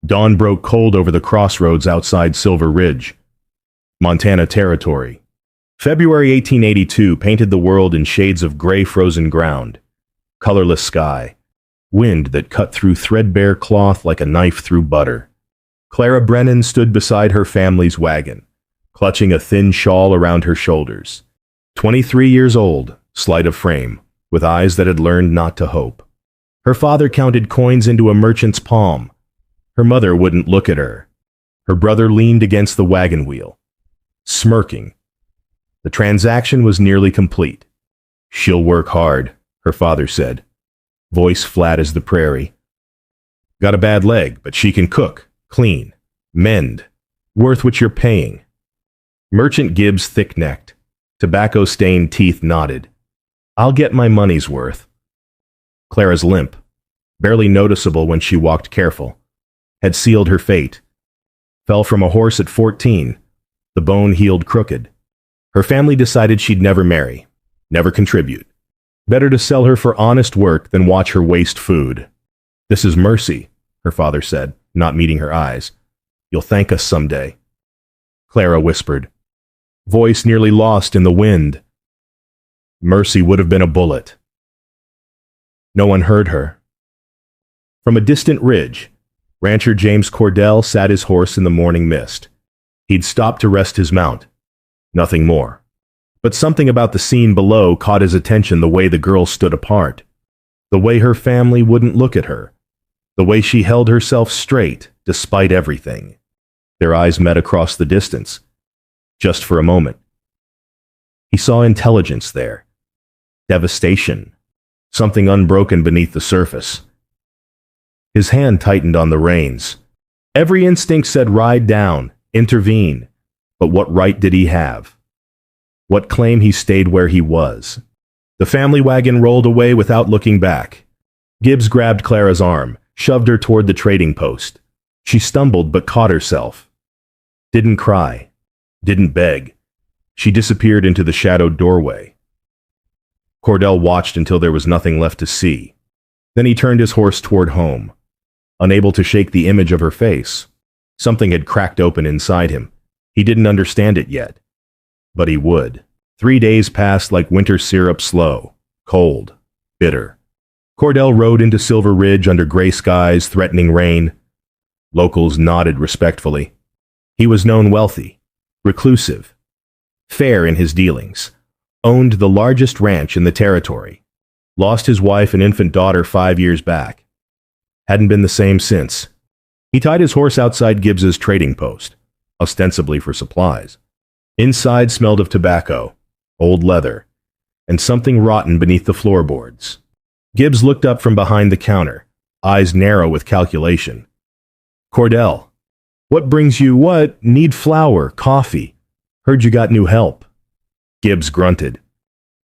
Dawn broke cold over the crossroads outside Silver Ridge, Montana Territory. February 1882 painted the world in shades of gray frozen ground, colorless sky, wind that cut through threadbare cloth like a knife through butter. Clara Brennan stood beside her family's wagon, clutching a thin shawl around her shoulders. 23 years old, slight of frame, with eyes that had learned not to hope. Her father counted coins into a merchant's palm. Her mother wouldn't look at her. Her brother leaned against the wagon wheel, smirking. The transaction was nearly complete. "She'll work hard," her father said, voice flat as the prairie. "Got a bad leg, but she can cook, clean, mend, worth what you're paying." Merchant Gibbs thick-necked, tobacco-stained teeth nodded. "I'll get my money's worth." Clara's limp, barely noticeable when she walked careful, had sealed her fate. Fell from a horse at 14, the bone healed crooked. Her family decided she'd never marry, never contribute. Better to sell her for honest work than watch her waste food. "This is mercy," her father said, not meeting her eyes. "You'll thank us someday." Clara whispered, voice nearly lost in the wind. Mercy would have been a bullet. No one heard her. From a distant ridge, rancher James Cordell sat his horse in the morning mist. He'd stopped to rest his mount. Nothing more. But something about the scene below caught his attention, the way the girl stood apart. The way her family wouldn't look at her. The way she held herself straight, despite everything. Their eyes met across the distance. Just for a moment. He saw intelligence there. Devastation. Something unbroken beneath the surface. His hand tightened on the reins. Every instinct said ride down, intervene. But what right did he have? What claim he stayed where he was? The family wagon rolled away without looking back. Gibbs grabbed Clara's arm, shoved her toward the trading post. She stumbled but caught herself. Didn't cry. Didn't beg. She disappeared into the shadowed doorway. Cordell watched until there was nothing left to see. Then he turned his horse toward home. Unable to shake the image of her face. Something had cracked open inside him. He didn't understand it yet. But he would. 3 days passed like winter syrup, slow, cold, bitter. Cordell rode into Silver Ridge under gray skies, threatening rain. Locals nodded respectfully. He was known wealthy, reclusive, fair in his dealings, owned the largest ranch in the territory, lost his wife and infant daughter 5 years back. Hadn't been the same since. He tied his horse outside Gibbs's trading post, ostensibly for supplies. Inside smelled of tobacco, old leather, and something rotten beneath the floorboards. Gibbs looked up from behind the counter, eyes narrow with calculation. "Cordell, what brings you what? Need flour, coffee. Heard you got new help." Gibbs grunted.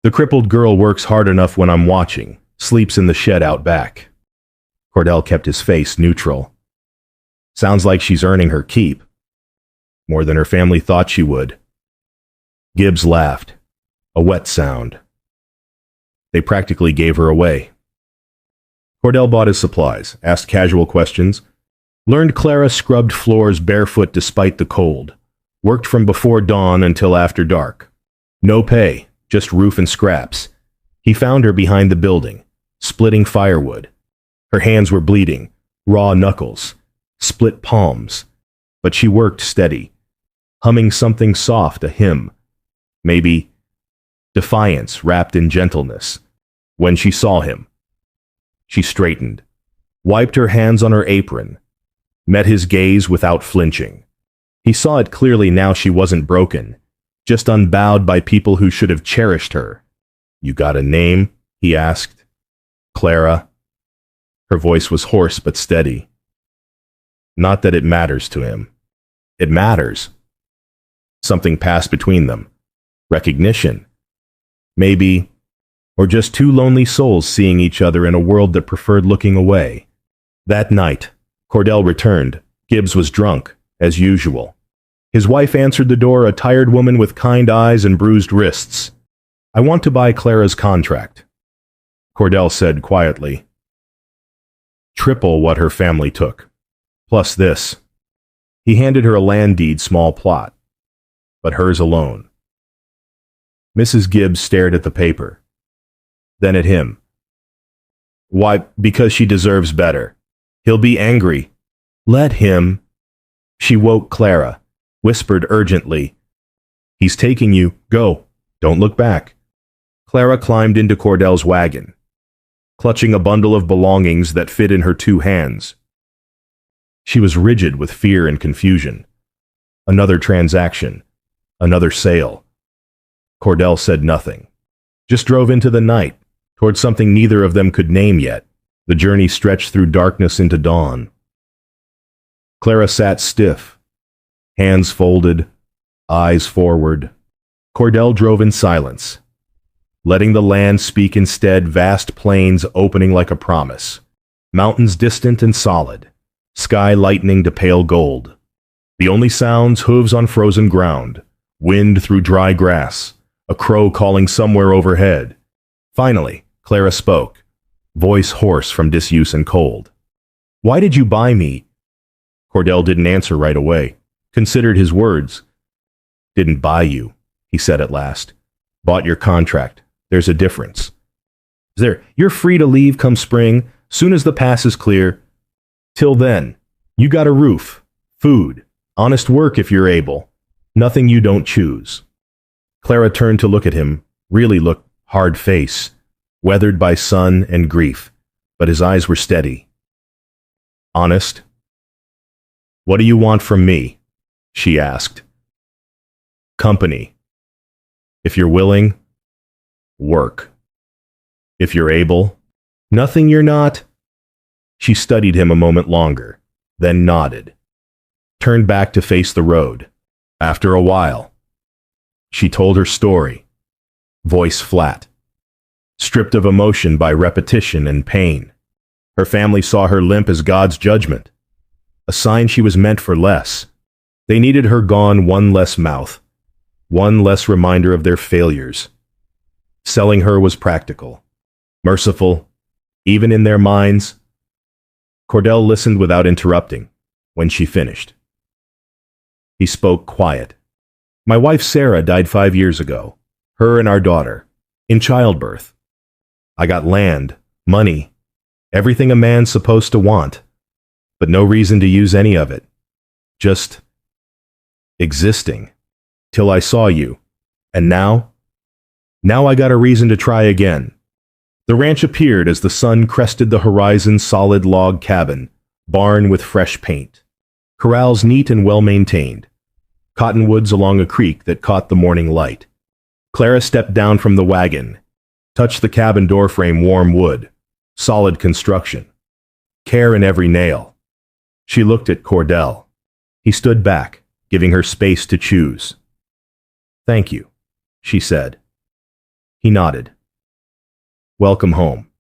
"The crippled girl works hard enough when I'm watching, sleeps in the shed out back." Cordell kept his face neutral. "Sounds like she's earning her keep. More than her family thought she would." Gibbs laughed. A wet sound. "They practically gave her away." Cordell bought his supplies, asked casual questions, learned Clara scrubbed floors barefoot despite the cold, worked from before dawn until after dark. No pay, just roof and scraps. He found her behind the building, splitting firewood. Her hands were bleeding, raw knuckles, split palms, but she worked steady, humming something soft, a hymn. Maybe defiance wrapped in gentleness. When she saw him, she straightened, wiped her hands on her apron, met his gaze without flinching. He saw it clearly now. She wasn't broken, just unbowed by people who should have cherished her. "You got a name?" he asked. "Clara." Her voice was hoarse but steady. Not that it matters to him. It matters. Something passed between them. Recognition. Maybe, or just two lonely souls seeing each other in a world that preferred looking away. That night, Cordell returned. Gibbs was drunk, as usual. His wife answered the door, a tired woman with kind eyes and bruised wrists. "I want to buy Clara's contract," Cordell said quietly. "Triple what her family took. Plus this. He handed her a land deed small plot, but hers alone. Mrs. Gibbs stared at the paper, then at him. Why, because she deserves better. He'll be angry. Let him. She woke Clara, whispered urgently. He's taking you. Go. Don't look back. Clara climbed into Cordell's wagon, clutching a bundle of belongings that fit in her 2 hands. She was rigid with fear and confusion. Another transaction. Another sale. Cordell said nothing. Just drove into the night, toward something neither of them could name yet. The journey stretched through darkness into dawn. Clara sat stiff, hands folded, eyes forward. Cordell drove in silence, letting the land speak instead, vast plains opening like a promise, mountains distant and solid, sky lightening to pale gold. The only sounds, hooves on frozen ground, wind through dry grass, a crow calling somewhere overhead. Finally, Clara spoke, voice hoarse from disuse and cold. Why did you buy me? Cordell didn't answer right away, considered his words. Didn't buy you, he said at last. Bought your contract. There's a difference. You're free to leave come spring, soon as the pass is clear. Till then, you got a roof, food, honest work if you're able. Nothing you don't choose. Clara turned to look at him, really looked hard face, weathered by sun and grief, but his eyes were steady. Honest? What do you want from me? She asked. Company. If you're willing, work. If you're able, nothing you're not. She studied him a moment longer, then nodded, turned back to face the road. After a while, she told her story, voice flat, stripped of emotion by repetition and pain. Her family saw her limp as God's judgment, a sign she was meant for less. They needed her gone, one less mouth, one less reminder of their failures. Selling her was practical, merciful, even in their minds. Cordell listened without interrupting when she finished. He spoke quiet. My wife Sarah died 5 years ago, her and our daughter, in childbirth. I got land, money, everything a man's supposed to want, but no reason to use any of it. Just existing, till I saw you. And now I got a reason to try again. The ranch appeared as the sun crested the horizon's solid log cabin, barn with fresh paint, corrals neat and well-maintained, cottonwoods along a creek that caught the morning light. Clara stepped down from the wagon, touched the cabin doorframe, warm wood, solid construction, care in every nail. She looked at Cordell. He stood back, giving her space to choose. Thank you, she said. He nodded. Welcome home.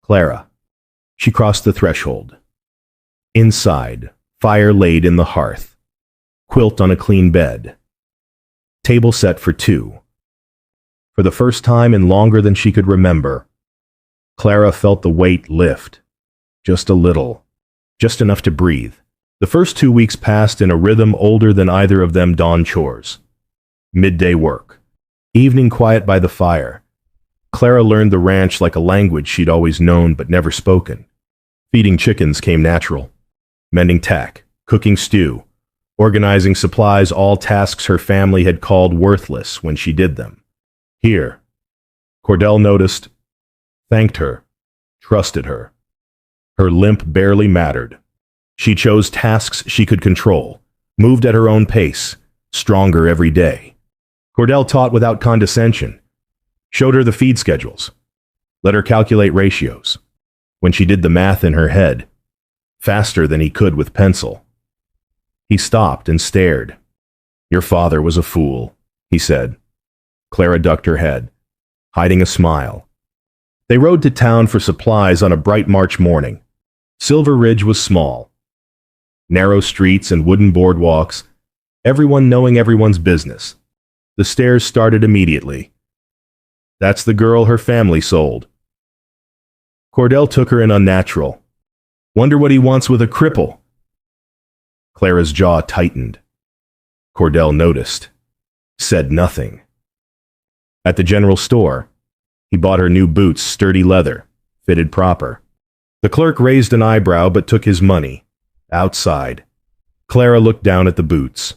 Clara. She crossed the threshold. Inside, fire laid in the hearth, quilt on a clean bed, table set for 2. For the first time in longer than she could remember, Clara felt the weight lift, just a little, just enough to breathe. The first 2 weeks passed in a rhythm older than either of them dawn chores. Midday work, evening quiet by the fire. Clara learned the ranch like a language she'd always known but never spoken. Feeding chickens came natural. Mending tack, cooking stew, organizing supplies, all tasks her family had called worthless when she did them. Here, Cordell noticed, thanked her, trusted her. Her limp barely mattered. She chose tasks she could control, moved at her own pace, stronger every day. Cordell taught without condescension, showed her the feed schedules, let her calculate ratios. When she did the math in her head, faster than he could with pencil, he stopped and stared. Your father was a fool, he said. Clara ducked her head, hiding a smile. They rode to town for supplies on a bright March morning. Silver Ridge was small. Narrow streets and wooden boardwalks, everyone knowing everyone's business. The stares started immediately. That's the girl her family sold. Cordell took her in unnatural. Wonder what he wants with a cripple. Clara's jaw tightened. Cordell noticed. Said nothing. At the general store, he bought her new boots, sturdy leather, fitted proper. The clerk raised an eyebrow but took his money. Outside, Clara looked down at the boots.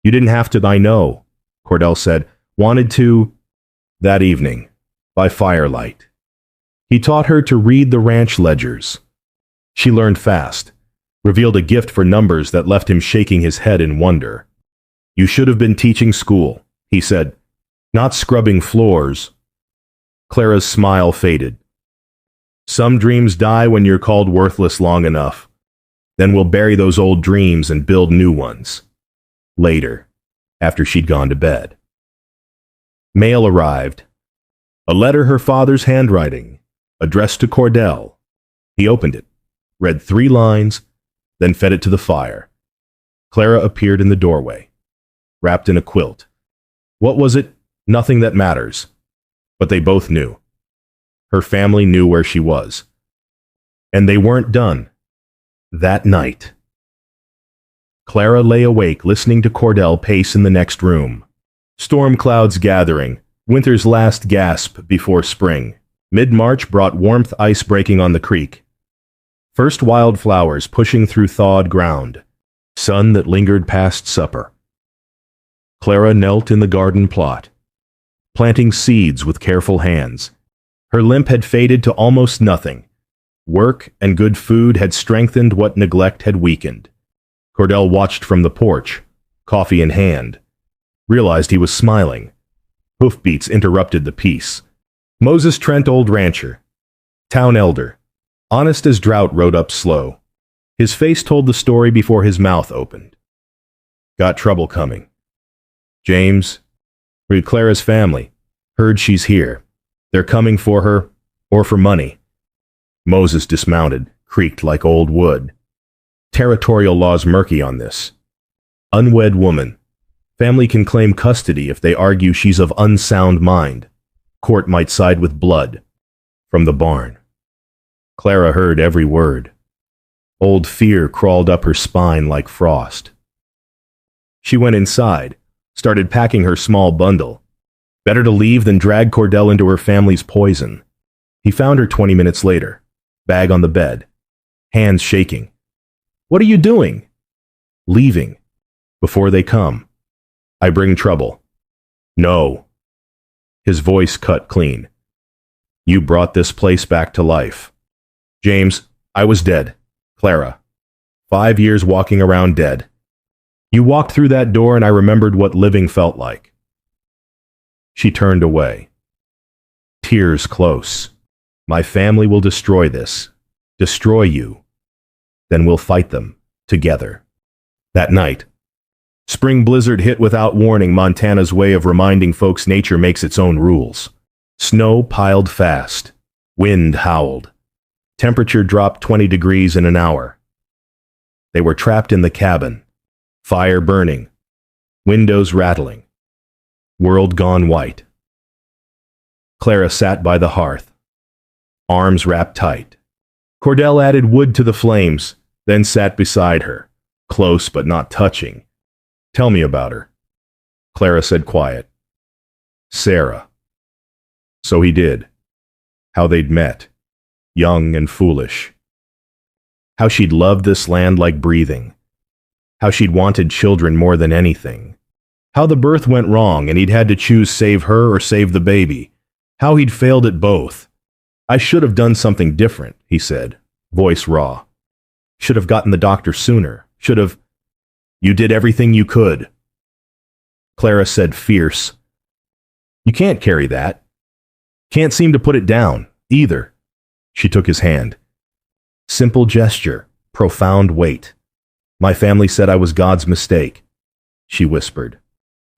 You didn't have to, I know, Cordell said. Wanted to. That evening, by firelight. He taught her to read the ranch ledgers. She learned fast, revealed a gift for numbers that left him shaking his head in wonder. You should have been teaching school, he said, not scrubbing floors. Clara's smile faded. Some dreams die when you're called worthless long enough. Then we'll bury those old dreams and build new ones. Later, after she'd gone to bed. Mail arrived. A letter her father's handwriting, addressed to Cordell. He opened it, read 3 lines, then fed it to the fire. Clara appeared in the doorway, wrapped in a quilt. What was it? Nothing that matters. But they both knew. Her family knew where she was. And they weren't done. That night. Clara lay awake listening to Cordell pace in the next room. Storm clouds gathering, winter's last gasp before spring. Mid-March brought warmth ice breaking on the creek. First wildflowers pushing through thawed ground. Sun that lingered past supper. Clara knelt in the garden plot, planting seeds with careful hands. Her limp had faded to almost nothing. Work and good food had strengthened what neglect had weakened. Cordell watched from the porch, coffee in hand. Realized he was smiling. Hoofbeats interrupted the peace. Moses Trent, old rancher. Town elder. Honest as drought, rode up slow. His face told the story before his mouth opened. Got trouble coming. James, read Clara's family. Heard she's here. They're coming for her, or for money. Moses dismounted, creaked like old wood. Territorial law's murky on this. Unwed woman. Family can claim custody if they argue she's of unsound mind. Court might side with blood. From the barn. Clara heard every word. Old fear crawled up her spine like frost. She went inside, started packing her small bundle. Better to leave than drag Cordell into her family's poison. He found her 20 minutes later, bag on the bed, hands shaking. What are you doing? Leaving. Before they come. I bring trouble. No. His voice cut clean. You brought this place back to life. James, I was dead. Clara. 5 years walking around dead. You walked through that door and I remembered what living felt like. She turned away. Tears close. My family will destroy this. Destroy you. Then we'll fight them, together. That night, spring blizzard hit without warning Montana's way of reminding folks nature makes its own rules. Snow piled fast. Wind howled. Temperature dropped 20 degrees in an hour. They were trapped in the cabin. Fire burning. Windows rattling. World gone white. Clara sat by the hearth. Arms wrapped tight. Cordell added wood to the flames, then sat beside her, close but not touching. Tell me about her. Clara said quiet. Sarah. So he did. How they'd met. Young and foolish. How she'd loved this land like breathing. How she'd wanted children more than anything. How the birth went wrong and he'd had to choose save her or save the baby. How he'd failed at both. I should have done something different, he said, voice raw. Should have gotten the doctor sooner. Should have. You did everything you could. Clara said fierce. You can't carry that. Can't seem to put it down, either. She took his hand. Simple gesture, profound weight. My family said I was God's mistake, she whispered.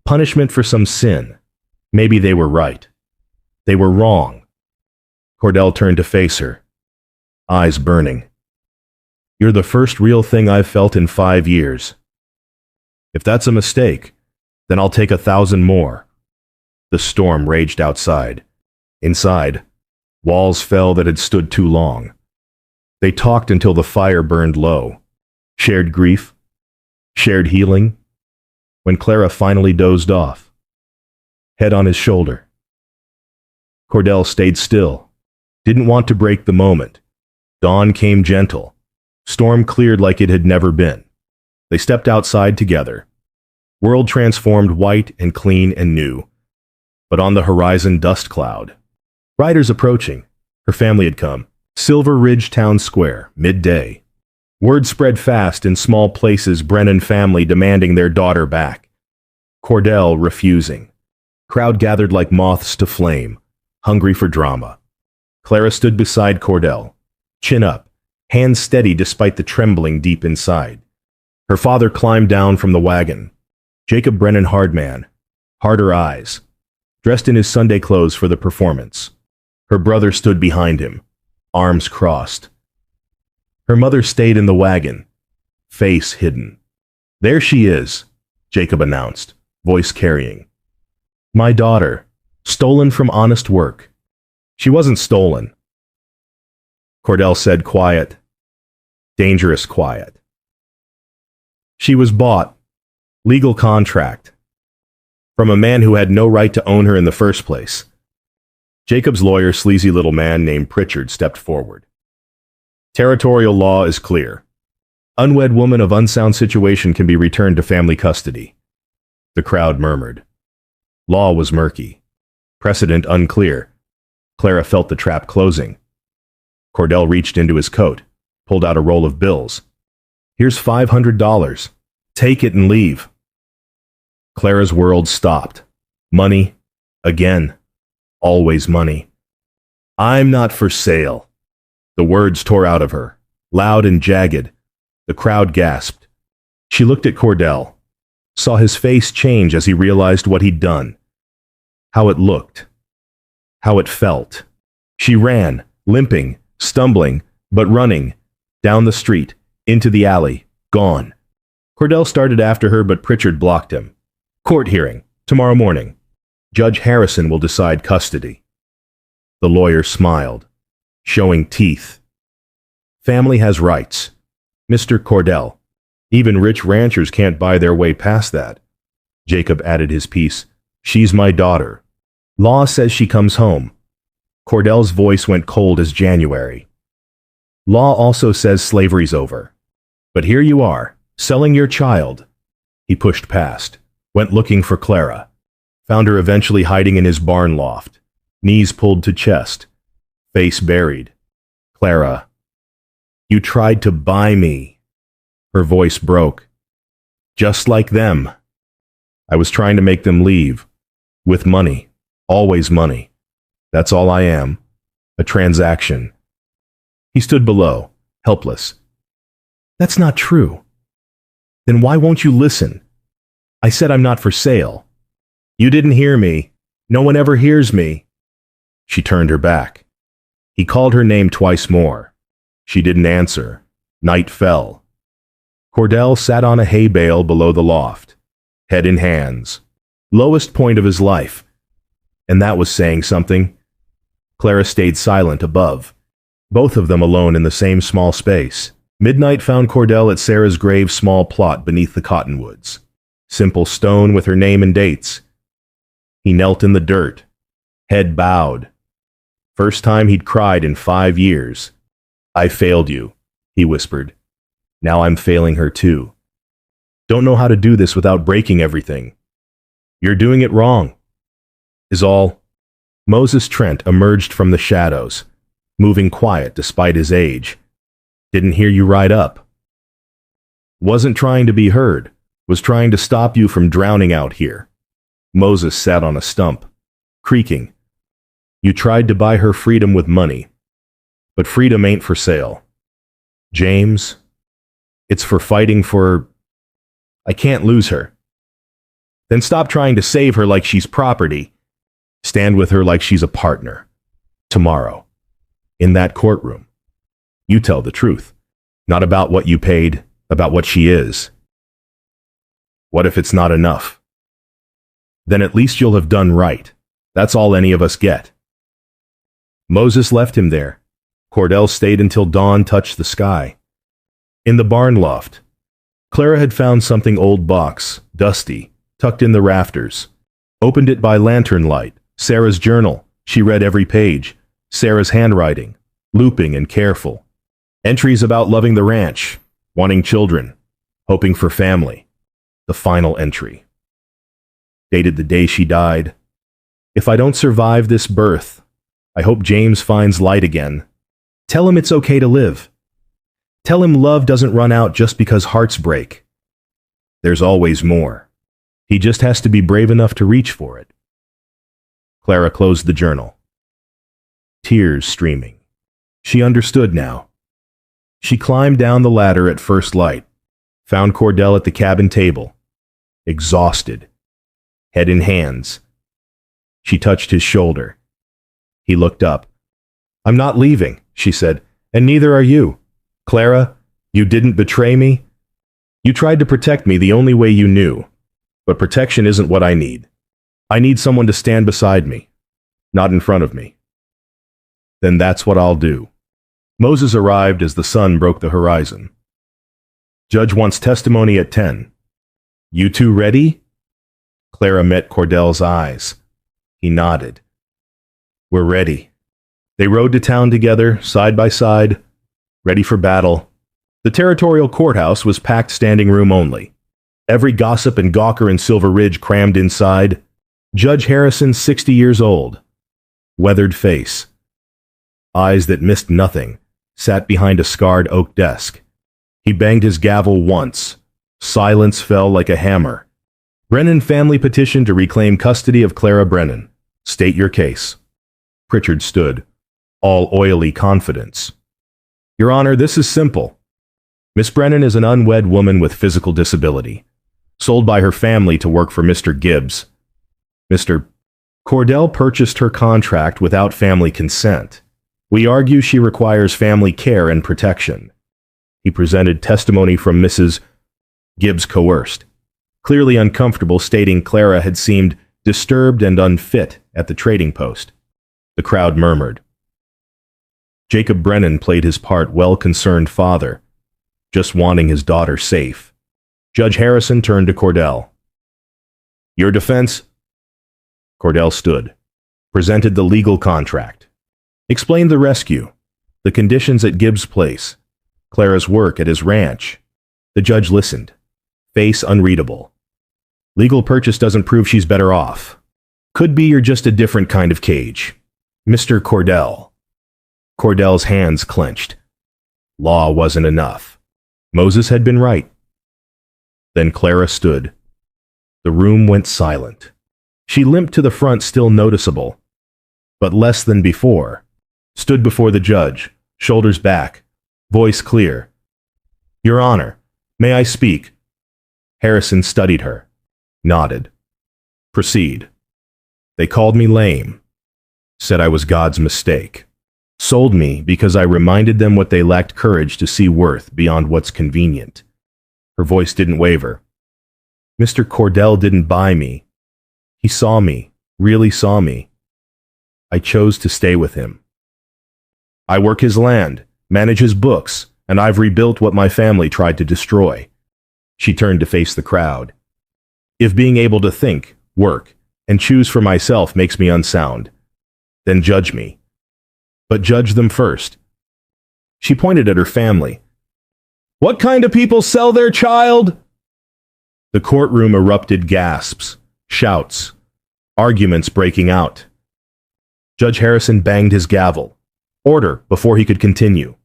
Punishment for some sin. Maybe they were right. They were wrong. Cordell turned to face her, eyes burning. You're the first real thing I've felt in 5 years. If that's a mistake, then I'll take 1,000 more. The storm raged outside. Inside, walls fell that had stood too long. They talked until the fire burned low. Shared grief, Shared healing? When Clara finally dozed off, head on his shoulder. Cordell stayed still, didn't want to break the moment. Dawn came gentle. Storm cleared like it had never been. They stepped outside together. World transformed white and clean and new. But on the horizon, dust cloud. Riders approaching. Her family had come. Silver Ridge Town Square, midday. Word spread fast in small places, Brennan family demanding their daughter back. Cordell refusing. Crowd gathered like moths to flame, hungry for drama. Clara stood beside Cordell, chin up, hands steady despite the trembling deep inside. Her father climbed down from the wagon. Jacob Brennan Hardman, harder eyes, dressed in his Sunday clothes for the performance. Her brother stood behind him, arms crossed. Her mother stayed in the wagon, face hidden. There she is, Jacob announced, voice carrying. My daughter, stolen from honest work. She wasn't stolen. Cordell said quiet, dangerous quiet. She was bought, legal contract, from a man who had no right to own her in the first place. Jacob's lawyer, sleazy little man named Pritchard, stepped forward. Territorial law is clear. Unwed woman of unsound situation can be returned to family custody. The crowd murmured. Law was murky. Precedent unclear. Clara felt the trap closing. Cordell reached into his coat, pulled out a roll of bills. Here's $500. Take it and leave. Clara's world stopped. Money. Again. Always money. I'm not for sale. The words tore out of her, loud and jagged. The crowd gasped. She looked at Cordell, saw his face change as he realized what he'd done. How it looked. How it felt. She ran, limping, stumbling, but running, down the street, into the alley, gone. Cordell started after her, but Pritchard blocked him. Court hearing, tomorrow morning. Judge Harrison will decide custody. The lawyer smiled, showing teeth. Family has rights. Mr. Cordell, even rich ranchers can't buy their way past that. Jacob added his piece. She's my daughter. Law says she comes home. Cordell's voice went cold as January. Law also says slavery's over. But here you are, selling your child. He pushed past, went looking for Clara. Found her eventually hiding in his barn loft, knees pulled to chest, face buried. Clara, you tried to buy me. Her voice broke. Just like them. I was trying to make them leave. With money. Always money. That's all I am. A transaction. He stood below, helpless. That's not true. Then why won't you listen? I said I'm not for sale. You didn't hear me. No one ever hears me. She turned her back. He called her name twice more. She didn't answer. Night fell. Cordell sat on a hay bale below the loft, head in hands. Lowest point of his life. And that was saying something. Clara stayed silent above, both of them alone in the same small space. Midnight found Cordell at Sarah's grave, small plot beneath the cottonwoods. Simple stone with her name and dates. He knelt in the dirt, head bowed. First time he'd cried in 5 years. I failed you, he whispered. Now I'm failing her too. Don't know how to do this without breaking everything. You're doing it wrong, is all. Moses Trent emerged from the shadows, moving quiet despite his age. Didn't hear you ride up. Wasn't trying to be heard, was trying to stop you from drowning out here. Moses sat on a stump, creaking. You tried to buy her freedom with money, but freedom ain't for sale. James, it's for fighting for... I can't lose her. Then stop trying to save her like she's property. Stand with her like she's a partner. Tomorrow, in that courtroom, you tell the truth. Not about what you paid, about what she is. What if it's not enough? Then at least you'll have done right. That's all any of us get. Moses left him there. Cordell stayed until dawn touched the sky. In the barn loft, Clara had found something old box, dusty, tucked in the rafters. Opened it by lantern light. Sarah's journal. She read every page. Sarah's handwriting, looping and careful. Entries about loving the ranch, wanting children, hoping for family. The final entry. Dated the day she died. If I don't survive this birth, I hope James finds light again. Tell him it's okay to live. Tell him love doesn't run out just because hearts break. There's always more. He just has to be brave enough to reach for it. Clara closed the journal. Tears streaming. She understood now. She climbed down the ladder at first light, found Cordell at the cabin table, exhausted, head in hands. She touched his shoulder. He looked up. I'm not leaving, she said, and neither are you. Clara, you didn't betray me. You tried to protect me the only way you knew, but protection isn't what I need. I need someone to stand beside me, not in front of me. Then that's what I'll do. Moses arrived as the sun broke the horizon. Judge wants testimony at 10. You two ready? Clara met Cordell's eyes. He nodded. We're ready. They rode to town together, side by side, ready for battle. The territorial courthouse was packed standing room only. Every gossip and gawker in Silver Ridge crammed inside. Judge Harrison, 60 years old. Weathered face. Eyes that missed nothing, sat behind a scarred oak desk. He banged his gavel once. Silence fell like a hammer. Brennan family petition to reclaim custody of Clara Brennan. State your case. Pritchard stood, all oily confidence. Your Honor, this is simple. Miss Brennan is an unwed woman with physical disability, sold by her family to work for Mr. Gibbs. Mr. Cordell purchased her contract without family consent. We argue she requires family care and protection. He presented testimony from Mrs. Gibbs coerced, clearly uncomfortable, stating Clara had seemed disturbed and unfit at the trading post. The crowd murmured. Jacob Brennan played his part well-concerned father, just wanting his daughter safe. Judge Harrison turned to Cordell. Your defense? Cordell stood, presented the legal contract, explained the rescue, the conditions at Gibbs' place, Clara's work at his ranch. The judge listened, face unreadable. Legal purchase doesn't prove she's better off. Could be you're just a different kind of cage. Mr. Cordell. Cordell's hands clenched. Law wasn't enough. Moses had been right. Then Clara stood. The room went silent. She limped to the front, still noticeable, but less than before. Stood before the judge, shoulders back, voice clear. Your Honor, may I speak? Harrison studied her, nodded. Proceed. They called me lame, said I was God's mistake. Sold me because I reminded them what they lacked courage to see worth beyond what's convenient. Her voice didn't waver. Mr. Cordell didn't buy me. He saw me, really saw me. I chose to stay with him. I work his land, manage his books, and I've rebuilt what my family tried to destroy. She turned to face the crowd. If being able to think, work, and choose for myself makes me unsound, then judge me. But judge them first. She pointed at her family. What kind of people sell their child? The courtroom erupted gasps, shouts, arguments breaking out. Judge Harrison banged his gavel. Order before he could continue.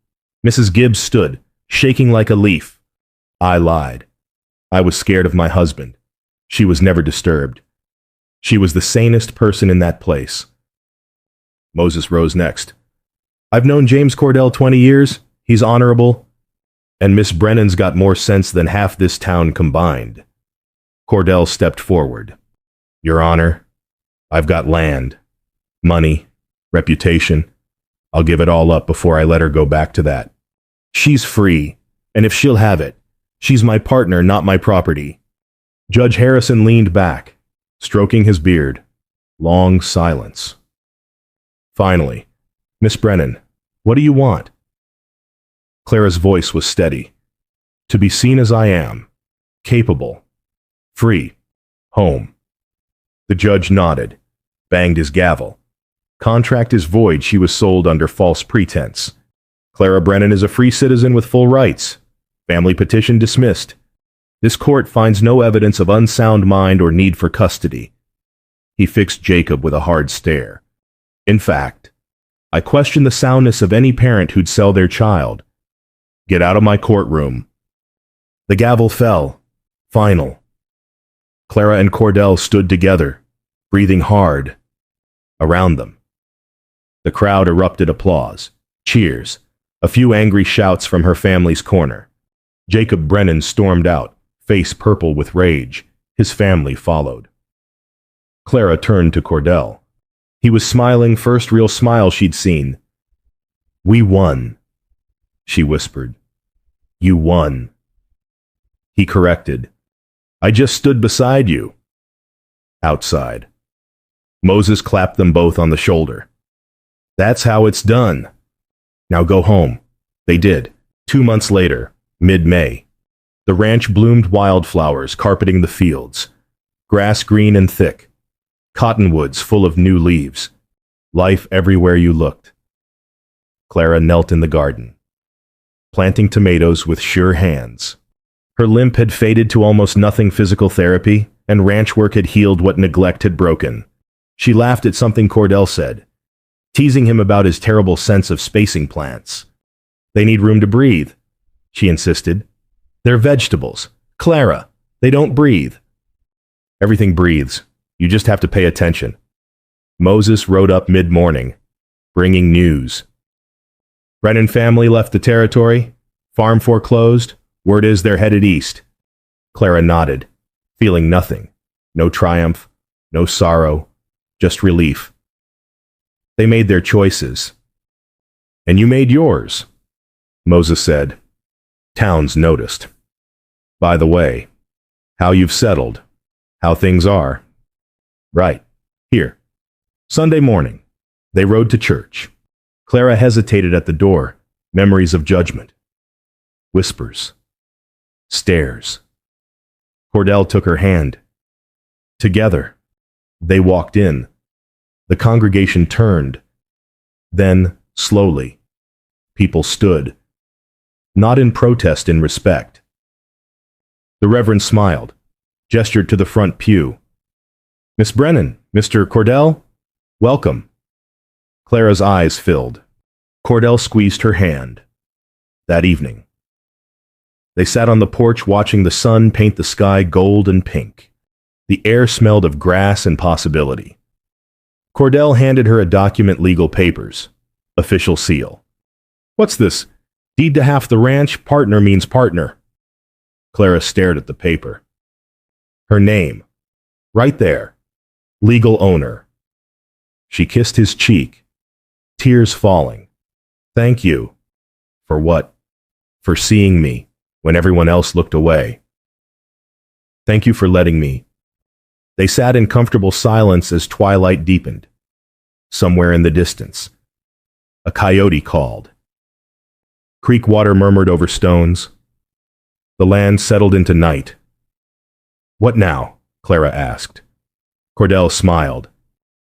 Mrs. Gibbs stood, shaking like a leaf. I lied. I was scared of my husband. She was never disturbed. She was the sanest person in that place. Moses rose next. I've known James Cordell 20 years. He's honorable. And Miss Brennan's got more sense than half this town combined. Cordell stepped forward. Your Honor, I've got land, money, reputation. I'll give it all up before I let her go back to that. She's free, and if she'll have it, she's my partner, not my property. Judge Harrison leaned back, stroking his beard. Long silence. Finally, Miss Brennan, what do you want? Clara's voice was steady. To be seen as I am, capable, free, home. The judge nodded, banged his gavel. Contract is void. She was sold under false pretense. Clara Brennan is a free citizen with full rights. Family petition dismissed. This court finds no evidence of unsound mind or need for custody. He fixed Jacob with a hard stare. In fact, I question the soundness of any parent who'd sell their child. Get out of my courtroom. The gavel fell. Final. Clara and Cordell stood together, breathing hard. Around them, the crowd erupted applause, cheers, a few angry shouts from her family's corner. Jacob Brennan stormed out, face purple with rage. His family followed. Clara turned to Cordell. He was smiling, first real smile she'd seen. "We won," she whispered. "You won." He corrected. "I just stood beside you." Outside. Moses clapped them both on the shoulder. "That's how it's done. Now go home." They did. 2 months later, mid-May. The ranch bloomed wildflowers carpeting the fields. Grass green and thick. Cottonwoods full of new leaves. Life everywhere you looked. Clara knelt in the garden, planting tomatoes with sure hands. Her limp had faded to almost nothing physical therapy, and ranch work had healed what neglect had broken. She laughed at something Cordell said, teasing him about his terrible sense of spacing plants. "They need room to breathe," she insisted. "They're vegetables. Clara, they don't breathe." "Everything breathes. You just have to pay attention." Moses rode up mid-morning, bringing news. Brennan family left the territory. Farm foreclosed. Word is they're headed east. Clara nodded, feeling nothing. No triumph, no sorrow, just relief. They made their choices. "And you made yours," Moses said. Towns noticed. "By the way, how you've settled, how things are." "Right. Here." Sunday morning. They rode to church. Clara hesitated at the door, memories of judgment. Whispers. Stares. Cordell took her hand. Together, they walked in. The congregation turned. Then, slowly, people stood. Not in protest, in respect. The Reverend smiled, gestured to the front pew. "Miss Brennan, Mr. Cordell, welcome." Clara's eyes filled. Cordell squeezed her hand. That evening. They sat on the porch watching the sun paint the sky gold and pink. The air smelled of grass and possibility. Cordell handed her a document, legal papers. Official seal. "What's this? Deed to half the ranch, partner means partner." Clara stared at the paper. Her name. Right there. Legal owner. She kissed his cheek, tears falling. "Thank you." "For what?" "For seeing me when everyone else looked away." "Thank you for letting me." They sat in comfortable silence as twilight deepened. Somewhere in the distance, a coyote called. Creek water murmured over stones. The land settled into night. "What now?" Clara asked. Cordell smiled.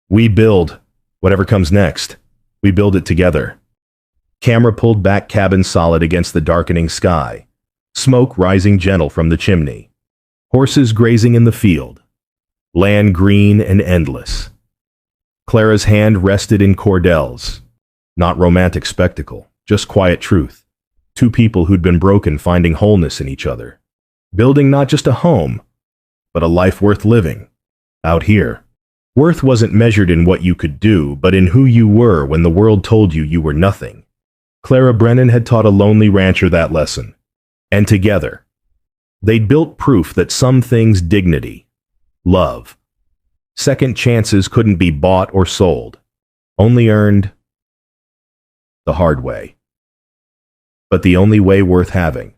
"We build whatever comes next. We build it together." Camera pulled back, cabin solid against the darkening sky. Smoke rising gentle from the chimney. Horses grazing in the field. Land green and endless. Clara's hand rested in Cordell's. Not romantic spectacle, just quiet truth. Two people who'd been broken finding wholeness in each other. Building not just a home, but a life worth living. Out here. Worth wasn't measured in what you could do, but in who you were when the world told you you were nothing. Clara Brennan had taught a lonely rancher that lesson. And together, they'd built proof that some things, dignity, love, second chances couldn't be bought or sold, only earned the hard way. But the only way worth having.